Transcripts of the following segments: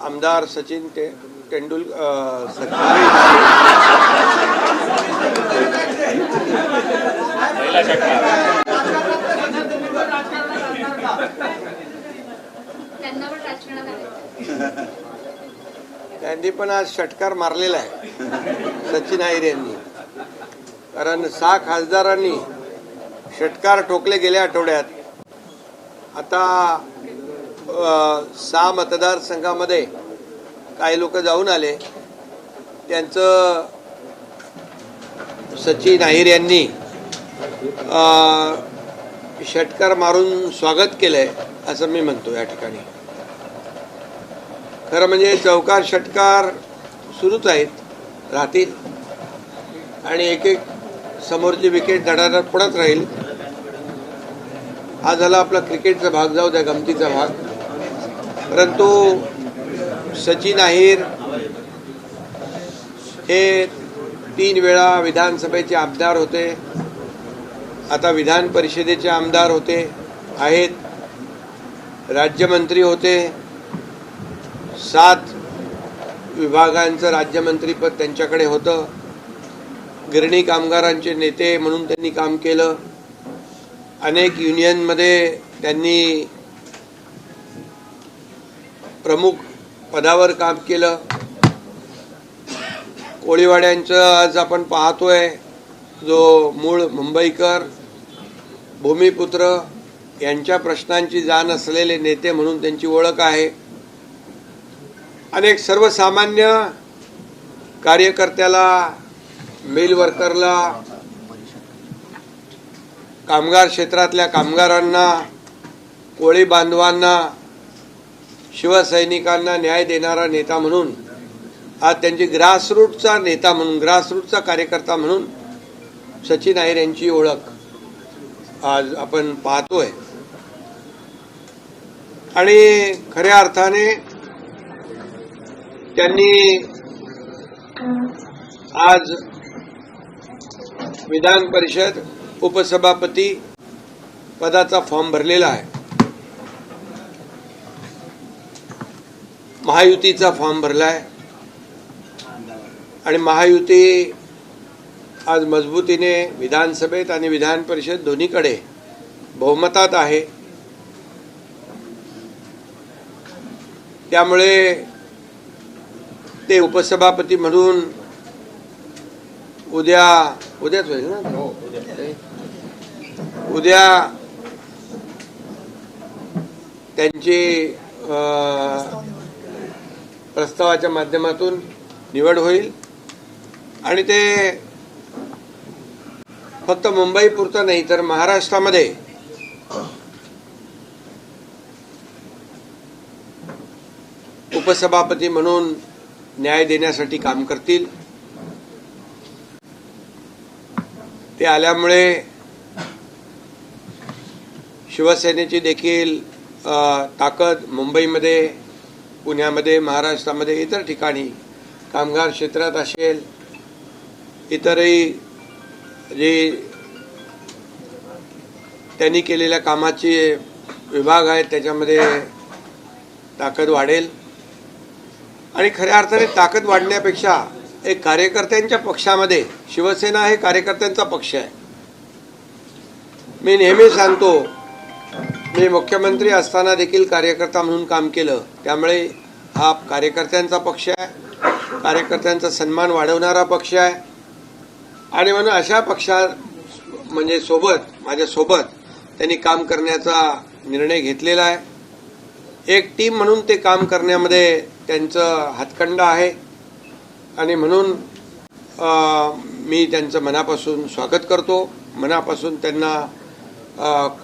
आमदार सचिन तेंडुलकर त्यांनी पण आज षटकार मारलेला आहे सचिन अहिर यांनी, कारण 6 खासदारांनी षटकार ठोकले गेल्या आठवड्यात. आता 6 मतदारसंघामध्ये काही लोक जाऊन आले, त्यांचं सचिन अहिर यांनी षटकार मारून स्वागत केलंय असं मी म्हणतो. या ठिकाणी खरं म्हणजे चौकार षटकार सुरूच आहेत, राहतील आणि एक एक समोरची विकेट धडाधड पडत राहील. हा झाला आपला क्रिकेटचा भाग, जाऊ द्या गमतीचा भाग. परंतु सचिन अहिर हे 3 वेळा विधानसभेचे आमदार होते, आता विधान परिषदेचे आमदार आहेत, राज्यमंत्री होते, 7 विभागांचं राज्यमंत्रीपद त्यांच्याकडे होतं. गिरणी कामगारांचे नेते म्हणून त्यांनी काम केलं. अनेक युनियनमध्ये त्यांनी प्रमुख पदावर काम केलं. कोळीवाड्यांचं आज आपण पाहतोय, जो मूळ मुंबईकर भूमिपुत्र यांच्या प्रश्नांची जाण असलेले नेते म्हणून त्यांची ओळख आहे. अनेक सर्वसामान्य कार्यकर्त्याला, मिल वर्करला, कामगार क्षेत्रातल्या कामगारांना, कोळी बांधवांना, शिवसैनिकांना न्याय देणारा नेता म्हणून, आज त्यांची ग्रासरूटचा नेता म्हणून, ग्रासरूटचा कार्यकर्ता म्हणून सचिन अहिर यांची ओळख आज आपण पाहतोय. आणि खऱ्या अर्थाने त्यांनी आज विधान परिषद उपसभापती पदाचा फॉर्म भरलेला आहे. महायुतीचा फॉर्म भरलाय आणि महायुती आज मजबूतीने विधानसभेत आणि विधान परिषद दोन्हीकडे बहुमतात आहे. त्यामुळे ते उपसभापती म्हणून उद्याच होईल ना, उद्या त्यांची प्रस्तावाच्या माध्यमातून निवड होईल. आणि ते फक्त मुंबई पुरतं नाही तर महाराष्ट्रामध्ये उपसभापती म्हणून न्याय देण्यासाठी काम करतील. ते आल्यामुळे शिवसेनेची देखील ताकद मुंबईमध्ये, पुण्यामध्ये, महाराष्ट्रामध्ये, इतर ठिकाणी कामगार क्षेत्रात असेल, इतरही जे त्यांनी केलेल्या कामाचे विभाग आहेत त्याच्यामध्ये ताकद वाढेल. आणि खऱ्या अर्थाने ताकद वाढण्यापेक्षा एक कार्यकर्त्यांच्या पक्षामध्ये, शिवसेना हे कार्यकर्त्यांचा पक्ष आहे. मी नेहमी सांगतो, मी मुख्यमंत्री असताना देखील कार्यकर्ता म्हणून काम केलं, त्यामुळे हा कार्यकर्त्यांचा पक्ष आहे, कार्यकर्त्यांचा सन्मान वाढवणारा पक्ष आहे. आणि म्हणून अशा पक्षा म्हणजे माझ्यासोबत त्यांनी काम करण्याचा निर्णय घेतलेला आहे. एक टीम म्हणून ते काम करण्यामध्ये त्यांचं हातखंडा आहे आणि म्हणून मी त्यांचं मनापासून स्वागत करतो, मनापासून त्यांना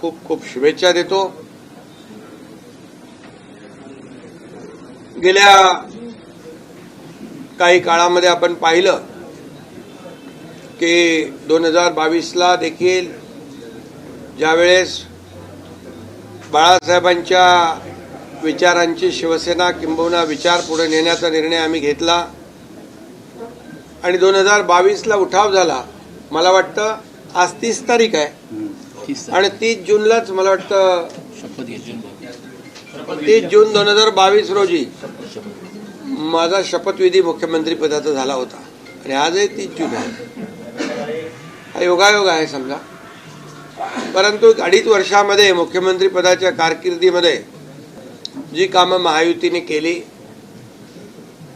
खूप खूप शुभेच्छा देतो. गेल्या काही काळामध्ये आपण पाहिलं की 2022ला देखील ज्यावेळेस बाळासाहेबांच्या विचारांची शिवसेना किंबहुना विचार पुढे नेण्याचा निर्णय आम्ही घेतला आणि 2022ला उठाव झाला. मला वाटतं आज 30 तारीख आहे आणि 30 जूनलाच मला वाटतं 30 जून 2022 रोजी माझा शपथविधी मुख्यमंत्री पदाचा झाला होता आणि आजही 30 जून आहे. हा योगायोग आहे समजा. परंतु 2.5 वर्षामध्ये मुख्यमंत्री पदाच्या कारकिर्दीमध्ये जी कामं महायुतीने केली,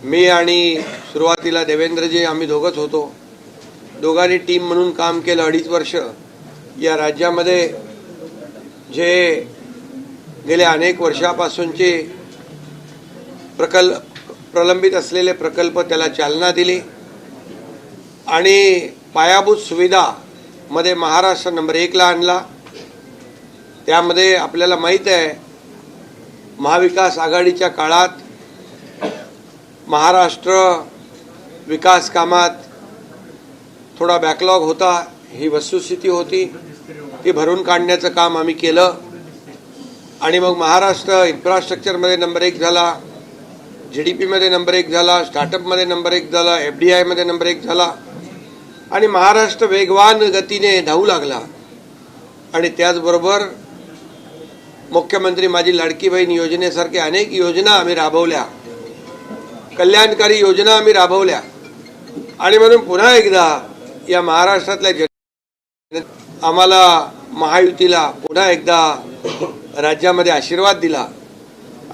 मी आणि सुरुवातीला देवेंद्रजी आम्ही दोघंच होतो, दोघांनी टीम म्हणून काम केलं 2.5 वर्ष. या राज्यामध्ये जे गेल्या अनेक वर्षापासूनचे प्रलंबित असलेले प्रकल्प त्याला चालना दिली आणि पायाभूत सुविधा मध्ये महाराष्ट्र नंबर 1 ला आणला. त्यामध्ये आपल्याला माहीत आहे महाविकास आघाडीच्या काळात महाराष्ट्र विकास कामात थोडा बॅकलॉग होता, ही वस्तुस्थिती होती. ती भरून काढण्याचं काम आम्ही केलं आणि मग महाराष्ट्र इन्फ्रास्ट्रक्चरमध्ये नंबर 1 झाला, GDP मध्ये नंबर 1 झाला, स्टार्टअपमध्ये नंबर 1 झाला, FDI मध्ये नंबर 1 झाला आणि महाराष्ट्र वेगवान गतीने धावू लागला. आणि त्याचबरोबर मुख्यमंत्री माझी लाडकी बहीण योजनेसारख्या अनेक योजना आम्ही राबवल्या, कल्याणकारी योजना आम्ही राबवल्या. आणि म्हणून पुन्हा एकदा या महाराष्ट्रातल्या आम्हाला महायुतीला पुन्हा एकदा राज्यामध्ये आशीर्वाद दिला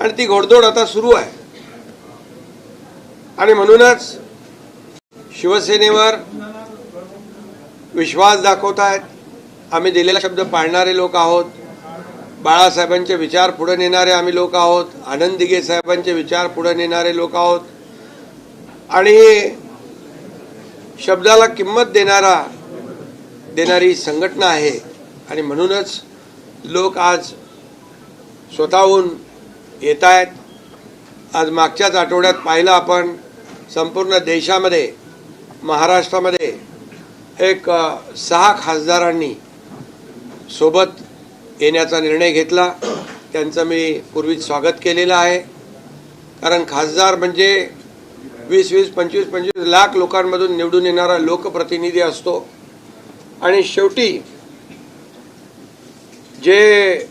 आणि ती घोडदौड आता सुरू आहे. आणि म्हणूनच शिवसेनेवर विश्वास दाखवतायत. आम्ही दिलेला शब्द पाळणारे लोक आहोत. बाळासाहेबांचे विचार पुढे नेणारे आम्ही लोक आहोत. आनंद दिघे साहेबांचे विचार पुढे नेणारे लोक आहोत आणि शब्दाला किंमत देणारी संघटना आहे. आणि म्हणूनच लोक आज स्वतःहून येत आहेत. आज मागच्याच आठवड्यात पाहिलं आपण, संपूर्ण देशामध्ये महाराष्ट्रामध्ये एक 6 खासदारांनी सोबत येण्याचा निर्णय घेतला. त्यांचं मी पूर्वीच स्वागत केलेलं आहे. कारण खासदार म्हणजे 20-20, 25-25 लाख लोकांमधून निवडून येणारा लोकप्रतिनिधी असतो. आणि शेवटी जे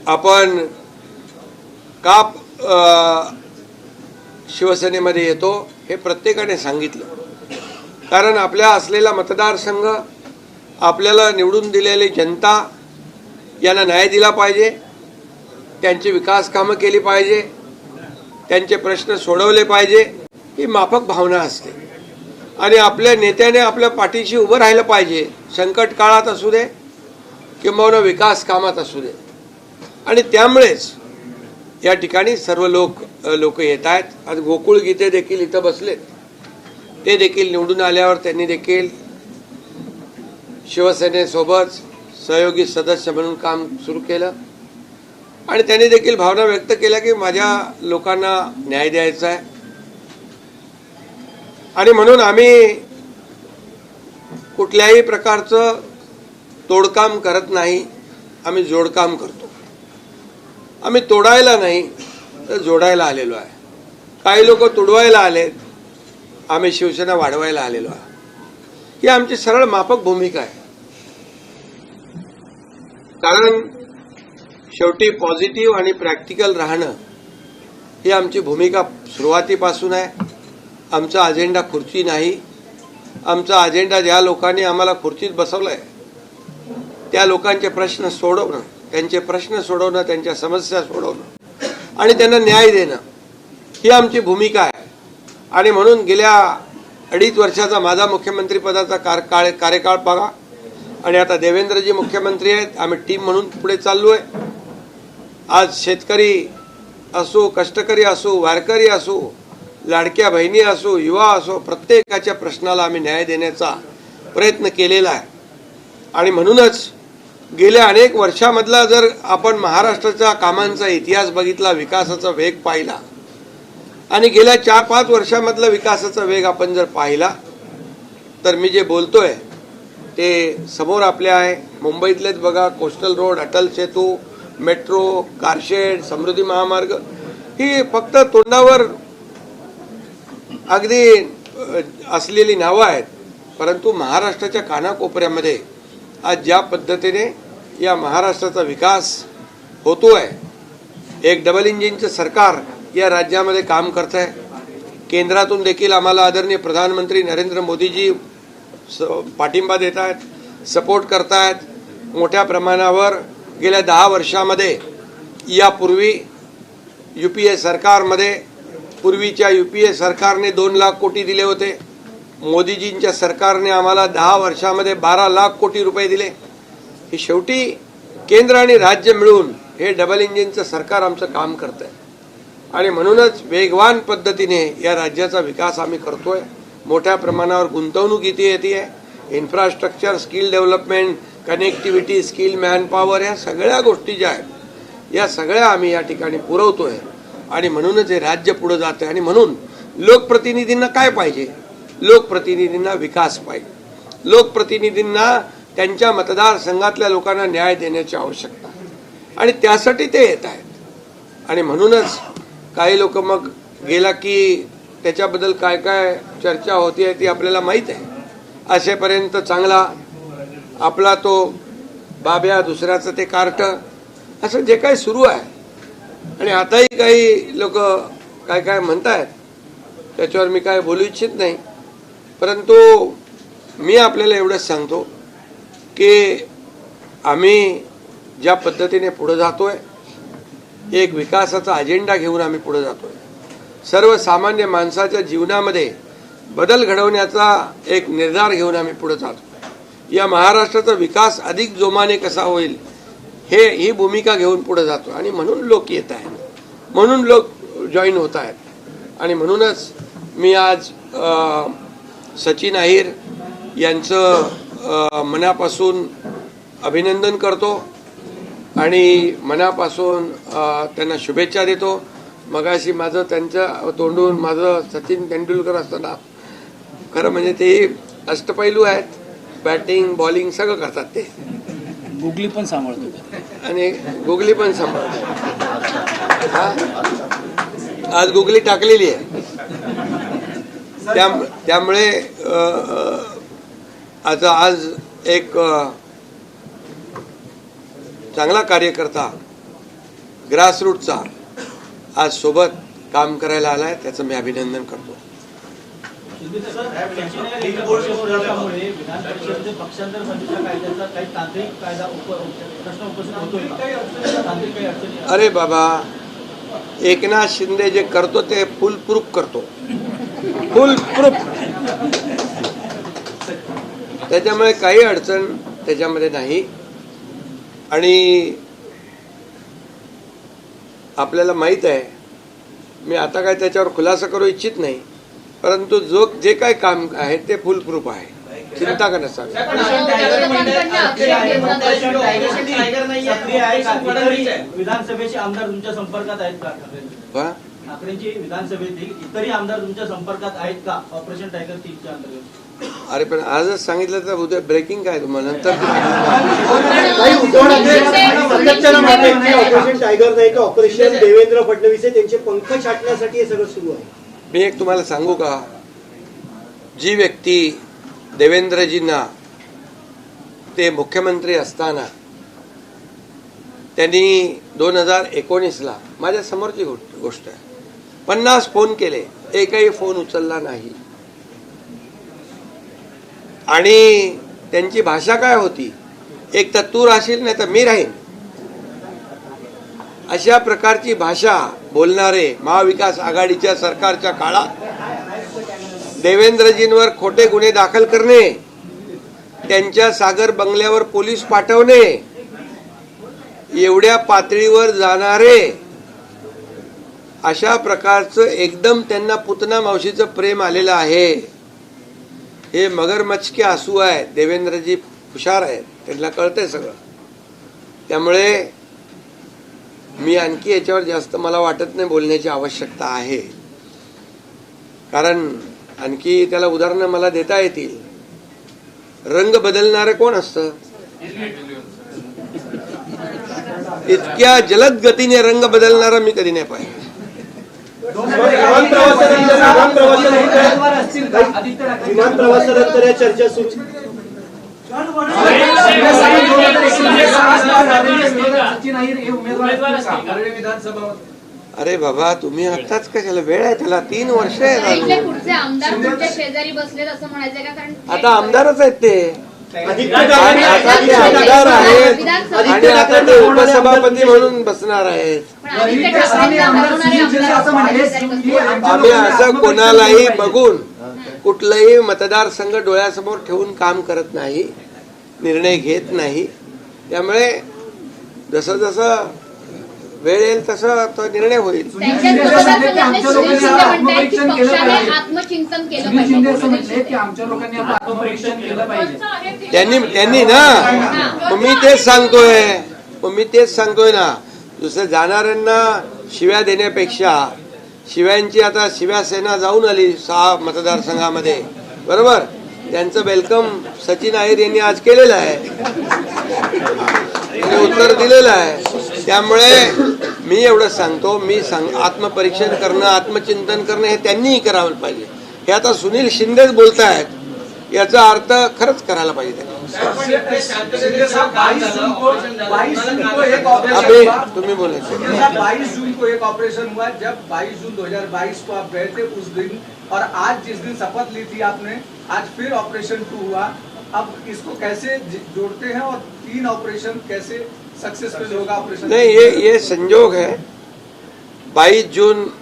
आपण का शिवसेनेमध्ये येतो हे प्रत्येकाने सांगितलं. कारण आपल्या असलेला मतदारसंघ, आपल्याला निवडून दिलेली जनता यांना न्याय दिला पाहिजे, त्यांची विकास कामं केली पाहिजे, त्यांचे प्रश्न सोडवले पाहिजे, ही माफक भावना असते. आणि आपल्या नेत्याने आपल्या पाठीशी उभं राहिलं पाहिजे, संकट काळात असू दे किंवा विकास कामात असू दे. आणि त्यामुळेच या ठिकाणी सर्व लोक येत आहेत. आज गोकुळ गीते देखील इथं बसलेत. ते देखील निवडून आल्यावर त्यांनी देखील शिवसेनेसोबत सहयोगी सदस्य म्हणून काम सुरू केलं आणि त्यांनी देखील भावना व्यक्त केल्या की माझ्या लोकांना न्याय द्यायचा आहे. आणि म्हणून आम्ही कुठल्याही प्रकारचं तोडकाम करत नाही, आम्ही जोडकाम करतो. आम्ही तोडायला नाही तर जोडायला आलेलो आहे. काही लोक तुडवायला आलेत, आम्ही शिवसेना वाढवायला आलेलो आहे. ही आमची सरळ माफक भूमिका आहे. कारण शेवटी पॉझिटिव्ह आणि प्रॅक्टिकल राहणं ही आमची भूमिका सुरुवातीपासून आहे. आमचा अजेंडा खुर्ची नाही. आमचा अजेंडा ज्या लोकांनी आम्हाला खुर्चीत बसवलंय त्या लोकांचे प्रश्न सोडवणं, त्यांचे प्रश्न सोडवणं, त्यांच्या समस्या सोडवणं आणि त्यांना न्याय देणं ही आमची भूमिका आहे. आणि म्हणून गेल्या 2.5 वर्षाचा माझा मुख्यमंत्री पदाचा कार्यकाळ बघा आणि आता देवेंद्रजी मुख्यमंत्री आहेत. आम्ही टीम म्हणून पुढे चाललोय. आज शेतकरी असो, कष्टकरी असो, वारकरी असो, लाडक्या बहिणी असो, युवा असो, प्रत्येकाच्या प्रश्नाला आम्ही न्याय देण्याचा प्रयत्न केलेला आहे. आणि म्हणूनच गेल्या अनेक वर्षामधला जर आपण महाराष्ट्राच्या कामांचा इतिहास बघितला, विकासाचा वेग पाहिला आणि गेल्या 4-5 वर्षामधला विकासाचा वेग आपण जर पाहिला तर मी जे बोलतोय ते समोर आपल्या आहे. मुंबईतलेच बघा, coastal road, Atal Setu, metro, car shed, समृद्धी महामार्ग ही फक्त तोंडावर अगदी असलेली नावं आहेत. परंतु महाराष्ट्राच्या कानाकोपऱ्यामध्ये आज ज्या पद्धतीने या महाराष्ट्राचा विकास होतोय, एक डबल इंजिनचं सरकार या राज्यामध्ये काम करत आहे. केंद्रातून देखील आम्हाला आदरणीय प्रधानमंत्री नरेंद्र मोदीजी पाठिंबा देत आहेत, सपोर्ट करतायत. मोठ्या प्रमाणावर गेल्या 10 वर्षामध्ये यापूर्वी UPA सरकारमध्ये पूर्वीच्या UPA सरकारने 2 लाख कोटी दिले होते. मोदीजींच्या सरकारने आम्हाला 10 वर्षामध्ये 12 लाख कोटी रुपये दिले. हे शेवटी केंद्र आणि राज्य मिळून हे डबल इंजिनचं सरकार आमचं काम करतंय आणि म्हणूनच वेगवान पद्धतीने या राज्याचा विकास आम्ही करतोय. मोठ्या प्रमाणावर गुंतवणूक इथे येते. Infrastructure, skill development, connectivity, skill manpower, या सगळ्या गोष्टी ज्या आहेत या सगळ्या आम्ही या ठिकाणी पुरवतोय आणि म्हणूनच हे राज्य पुढे जातंय. आणि म्हणून लोकप्रतिनिधींना काय पाहिजे? लोकप्रतिनिधींना विकास पाहिजे. लोकप्रतिनिधींना त्यांच्या मतदारसंघातल्या लोकांना न्याय देण्याची आवश्यकता आणि त्यासाठी ते येत आहेत. आणि म्हणूनच काही लोक मग गेला की त्याच्याबद्दल काय काय चर्चा होती ती आपल्याला माहीत आहे. असेपर्यंत चांगला आपला तो बाब्या, दुसऱ्याचं ते कार्ट, असं जे काही सुरू आहे. आणि आताही काही लोक काय काय म्हणतायत त्याच्यावर मी काय बोलू इच्छित नाही. परंतु मी आपल्याला एवढंच सांगतो की आम्ही ज्या पद्धतीने पुढे जातोय, एक विकासाचा अजेंडा घेऊन आम्ही पुढे जातोय. सर्वसामान्य माणसाच्या जीवनामध्ये बदल घडवण्याचा एक निर्धार घेऊन आम्ही पुढे जातो. या महाराष्ट्राचा विकास अधिक जोमाने कसा होईल ही भूमिका घेऊन पुढे जातो. आणि म्हणून लोक येत आहेत, म्हणून लोक जॉईन होत आहेत. आणि म्हणूनच मी आज सचिन अहिर यांचं मनापासून अभिनंदन करतो आणि मनापासून त्यांना शुभेच्छा देतो. मगाशी माझं त्यांच्या तोंडून माझं सचिन तेंडुलकर असताना, खरं म्हणजे ते अष्टपैलू आहेत, बॅटिंग बॉलिंग सगळं करतात. ते गुगली पण सांभाळतो आणि गुगली पण सांभाळतो. आज गुगली टाकलेली आहे. त्यामुळे आज एक चांगला कार्यकर्ता ग्रासरूटचा आज सोबत काम करायला आलाय, त्याचं मी अभिनंदन करतो. अरे बाबा, एकनाथ शिंदे जे करतो ते फुल प्रूफ करतो, फुल प्रूफ. त्याच्यामुळे काही अडचण त्याच्यामध्ये नाही. आणि आपल्याला माहित आहे, मी आता काय त्याच्यावर खुलासा करू इच्छित नाही, परंतु जे काय काम आहे ते फुल प्रूफ आहे, चिंता करण्यासाठी. विधानसभेचे आमदार तुमच्या संपर्कात आहेत का? ठाकरेंची विधानसभेतील इतरही आमदार तुमच्या संपर्कात आहेत का ऑपरेशन टायगर 3 च्या अंतर्गत? अरे पण आजच सांगितलं तर उद्या ब्रेकिंग काय तुम्हाला नंतर. ऑपरेशन टायगर नाही का ऑपरेशन देवेंद्र फडणवीस त्यांचे पंख छाटण्यासाठी हे सगळं सुरू आहे. मी एक तुम्हाला सांगू का, जी व्यक्ती देवेंद्रजींना ते मुख्यमंत्री असताना त्यांनी 2019ला माझ्या समोरची गोष्ट आहे, 50 फोन केले, एकही फोन उचलला नाही. आणि त्यांची भाषा काय होती, एक तर तू राहशील नाही तर मी राहीन, अशा प्रकारची भाषा बोलणारे महाविकास आघाडीच्या सरकारच्या काळात देवेंद्रजींवर खोटे गुन्हे दाखल करणे, त्यांच्या सागर बंगल्यावर पोलीस पाठवणे, एवढ्या पातळीवर जाणारे अशा प्रकारचं एकदम त्यांना पुतना मावशीचं प्रेम आलेलं आहे. हे मगरमच्छ के आंसू आहे. देवेंद्रजी हुशार आहेत, त्यांना कळतंय सगळं. त्यामुळे मी आणखी याच्यावर जास्त मला वाटत नाही बोलण्याची आवश्यकता आहे, कारण आणखी त्याला उदाहरणं मला देता येतील. रंग बदलणारे कोण असतं? इतक्या जलद गतीने रंग बदलणारा मी कधी नाही पाहिजे. विमान प्रवासानंतर या चर्चा सुरू. अरे बाबा तुम्ही आत्ताच कशाला वेळ आहे त्याला 3 वर्ष आहे इथले अजून. पुढचे आमदार तुमच्या शेजारी बसलेत असं म्हणायचंय का? कारण आता आमदारच आहेत ते आदित्य आता ठाकरे ते आमदार आहेत आणि आता ते उपसभापती म्हणून बसणार आहेत. पण आदित्य ठाकरेंना हरवणारे आमदार असं म्हणायचंय का? आम्ही असं कोणालाही बघून कुठलंही मतदारसंघ डोळ्यासमोर ठेवून काम करत नाही, निर्णय घेत नाही. त्यामुळे जसं जसं वेळ येईल तसं तो निर्णय होईल. त्यांच्याच मतदारसंघातले सुनील शिंदे म्हणतायत की पक्षाने आत्मचिंतन केलं पाहिजे. आमच्या लोकांनी आता आत्मपरीक्षण केलं पाहिजे. त्यांनी ना मग मी तेच सांगतोय ना दुसऱ्या जाणाऱ्यांना शिव्या देण्यापेक्षा शिव्यांची आता शिवसेना जाऊन आली 6 मतदारसंघामध्ये, बरोबर. त्यांचं वेलकम सचिन अहिर यांनी आज केलेलं आहे, त्यांनी उत्तर दिलेलं आहे. त्यामुळे मी एवढं सांगतो, आत्मपरीक्षण करणं, आत्मचिंतन करणं हे त्यांनीही करायला पाहिजे. हे आता सुनील शिंदेच बोलतायत, याचा अर्थ खरंच करायला पाहिजे त्यांनी. अभी तुम्ही बोलायचं. 22 जून को एक ऑपरेशन हुआ, जब 22 जून 2022 को आप गए थे उस दिन, और आज जिस दिन शपथ ली थी आपने, आज फिर ऑपरेशन 2 हुआ. अब इसको कैसे जोड़ते हैं और 3 ऑपरेशन कैसे सक्सेसफुल होगा ऑपरेशन? नहीं, ये संयोग है. 22 जून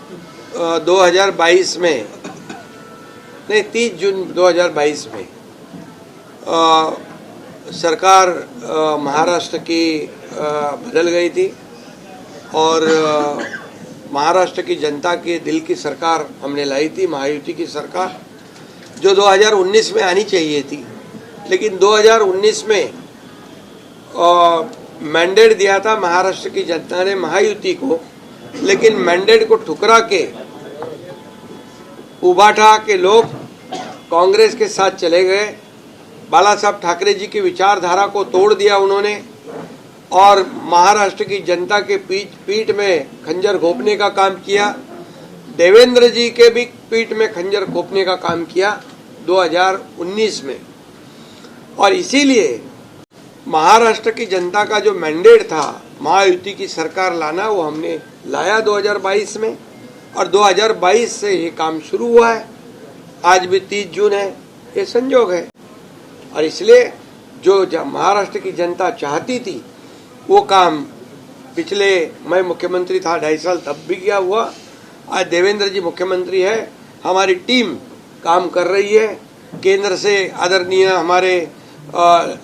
2022 में नहीं 30 जून 2022 में सरकार महाराष्ट्र की बदल गई थी और महाराष्ट्र की जनता के दिल की सरकार हमने लाई थी, महायुति की सरकार, जो 2019 में आनी चाहिए थी. लेकिन 2019 में मैंडेट दिया था महाराष्ट्र की जनता ने महायुति को, लेकिन मैंडेट को ठुकरा के उबाठा के लोग कांग्रेस के साथ चले गए. बाला साहब ठाकरे जी की विचारधारा को तोड़ दिया उन्होंने और महाराष्ट्र की जनता के पीठ में खंजर घोंपने का काम किया. देवेंद्र जी के भी पीठ में खंजर घोंपने का काम किया 2019 में. और इसीलिए महाराष्ट्र की जनता का जो मैंडेट था महायुति की सरकार लाना, वो हमने लाया 2022 में और 2022 से ये काम शुरू हुआ है. आज भी 30 जून है, ये संयोग है. और इसलिए जो महाराष्ट्र की जनता चाहती थी वो काम पिछले, मैं मुख्यमंत्री था 2.5 साल तब भी किया हुआ. आज देवेंद्र जी मुख्यमंत्री है, हमारी टीम काम कर रही है. केंद्र से आदरणीय हमारे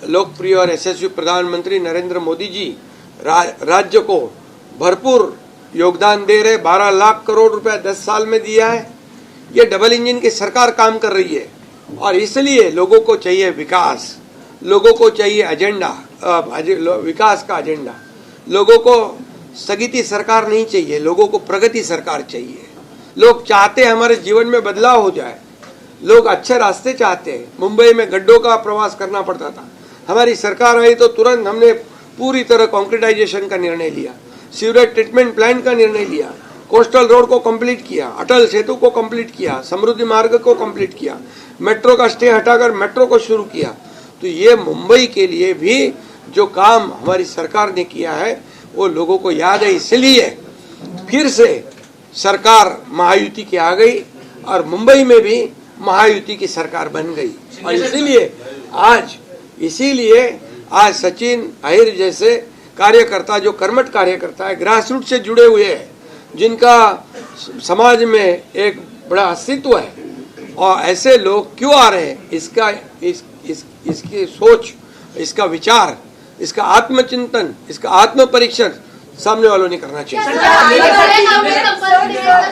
लोकप्रिय और यशस्वी प्रधानमंत्री नरेंद्र मोदी जी राज्य को भरपूर योगदान दे रहे. 12 लाख करोड़ रुपया 10 साल में दिया है. ये डबल इंजन की सरकार काम कर रही है और इसलिए लोगों को चाहिए विकास, लोगों को चाहिए एजेंडा, विकास का एजेंडा. लोगों को स्थगिती सरकार नहीं चाहिए, लोगों को प्रगति सरकार चाहिए. लोग चाहते हैं हमारे जीवन में बदलाव हो जाए, लोग अच्छे रास्ते चाहते हैं. मुंबई में गड्ढों का प्रवास करना पड़ता था, हमारी सरकार आई तो तुरंत हमने पूरी तरह कॉन्क्रीटाइजेशन का निर्णय लिया, सीवरेज ट्रीटमेंट प्लांट का निर्णय लिया, कोस्टल रोड को कंप्लीट किया, अटल सेतु को कंप्लीट किया, समृद्धि मार्ग को कंप्लीट किया, मेट्रो का स्टे हटाकर मेट्रो को शुरू किया. तो ये मुंबई के लिए भी जो काम हमारी सरकार ने किया है वो लोगों को याद है. इसलिए फिर से सरकार महायुति की आ गई और मुंबई में भी महायुति की सरकार बन गई. और इसीलिए आज सचिन अहिर जैसे कार्यकर्ता, जो कर्मठ कार्यकर्ता है, ग्रासरूट से जुड़े हुए हैं, जिनका समाज में एक बड़ा अस्तित्व है, और ऐसे लोग क्यों आ रहे हैं, इसकी सोच, इसका विचार, इसका आत्मचिंतन, इसका आत्मपरीक्षण सामने वालों ने करना चाहिए.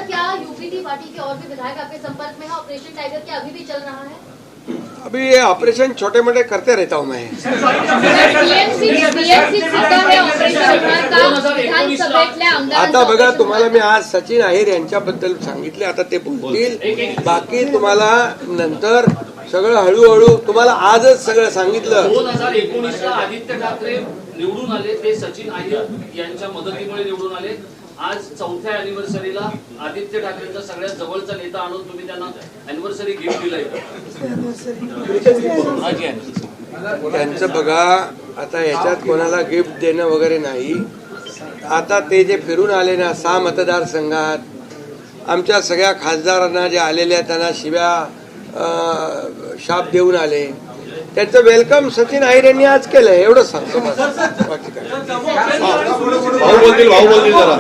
क्या यूपीटी पार्टी के और भी विधायक आपके संपर्क में है? ऑपरेशन टाइगर क्या अभी भी चल रहा है? अभी ये ऑपरेशन छोटे मोटे करते रहता हूँ मैं. आता बघा, तुम्हाला मी आज सचिन अहिर यांच्याबद्दल सांगितले, आता ते बोलतील. बाकी तुम्हाला नंतर सगळं हळूहळू, तुम्हाला आजच सगळं सांगितलं. 2019ला आदित्य ठाकरे निवडून आले, ते सचिन अहिर यांच्या मदतीमुळे निवडून आले. आज 4थ्या अॅनिव्हर्सरीला आदित्य ठाकरेंचा सगळ्यात जवळचा नेता आणून तुम्ही त्यांना अॅनिव्हर्सरी गिफ्ट दिलंय. त्यांचं बघा, आता याच्यात कोणाला गिफ्ट देणं वगैरे नाही. आता ते जे फिरून आले ना 6 मतदारसंघात आमच्या सगळ्या खासदारांना जे आलेल्या त्यांना शिव्या शाप देऊन आले, त्यांचं वेलकम सचिन अहिर यांनी आज केलं, एवढंच सांगतो बस. बाकी काय. भाऊ बोलतील जरा.